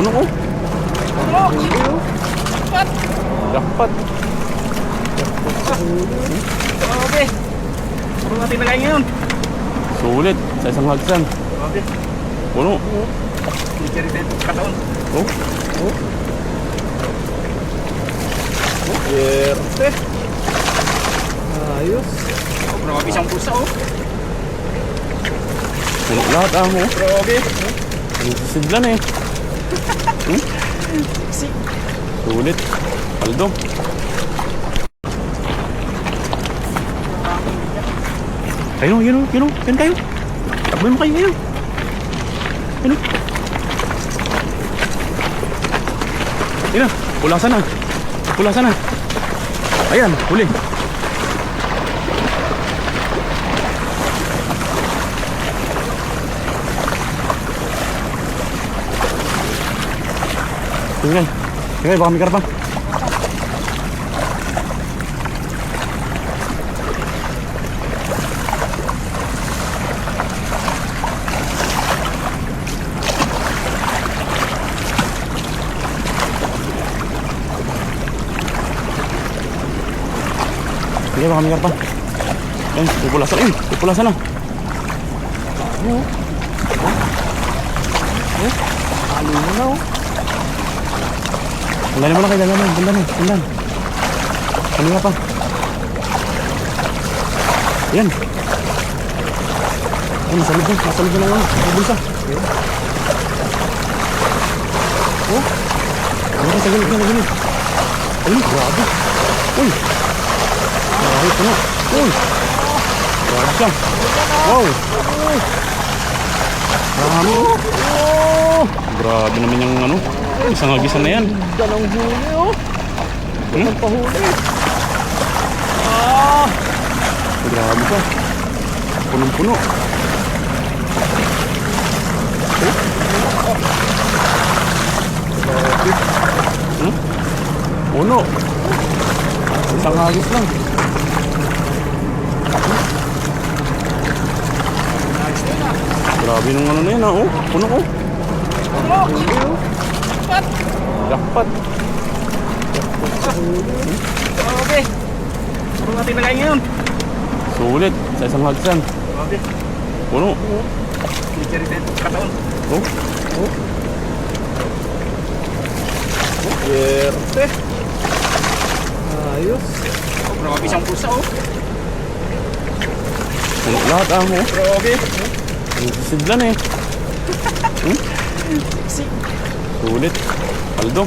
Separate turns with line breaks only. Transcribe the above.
Puno ko.
Puno! Jackpot!
Jackpot.
Grabe! Puno natin lagay ngayon.
Sulit sa isang hagsan.
Grabe.
Puno.
Hindi rin tayo kataon.
Oh.
Yerte.
Ayos.
Oh, grabe isang pusa oh.
Puno lahat mo.
Grabe.
Sisidlan eh.
Si.
Sulit. Paldo. Ayun, yun kayo. Takbo mo kayo, ayun. Ayun. Ayun, pula sana. Ayan, huli. Tingay, baka may karpa. Tingay, baka may karpa. Ayan, pupulasan na.
Halo mo na oh.
Tandaan mo lang kayo, tandaan. Kanina pa. Ayan. Ayan, masalib na lang. Bulsa. Oh. Ano sa gilid. Ay, grabe. Uy. Grabe, puno. Uy. Grabe siya. Wow. Grabe naman yung ano. Isang agisan na yan.
Ganda ng huli oh. Ang pahuli.
Grabe ka. Punong-puno. Puno. Isang agis lang. Grabe nung ano na yan oh. Puno ko.
Puno! Jackpot!
Jackpot.
Grabe! Puno natin lagay ngayon.
Sulit sa isang hagsan.
Grabe.
Puno.
Hindi rin tayo kataon.
Oh.
Yerte. Ayos.
Oh, grabe isang pusa oh.
Puno lahat mo.
Grabe.
Sisidlan eh.
Si.
Sulit. Paldo.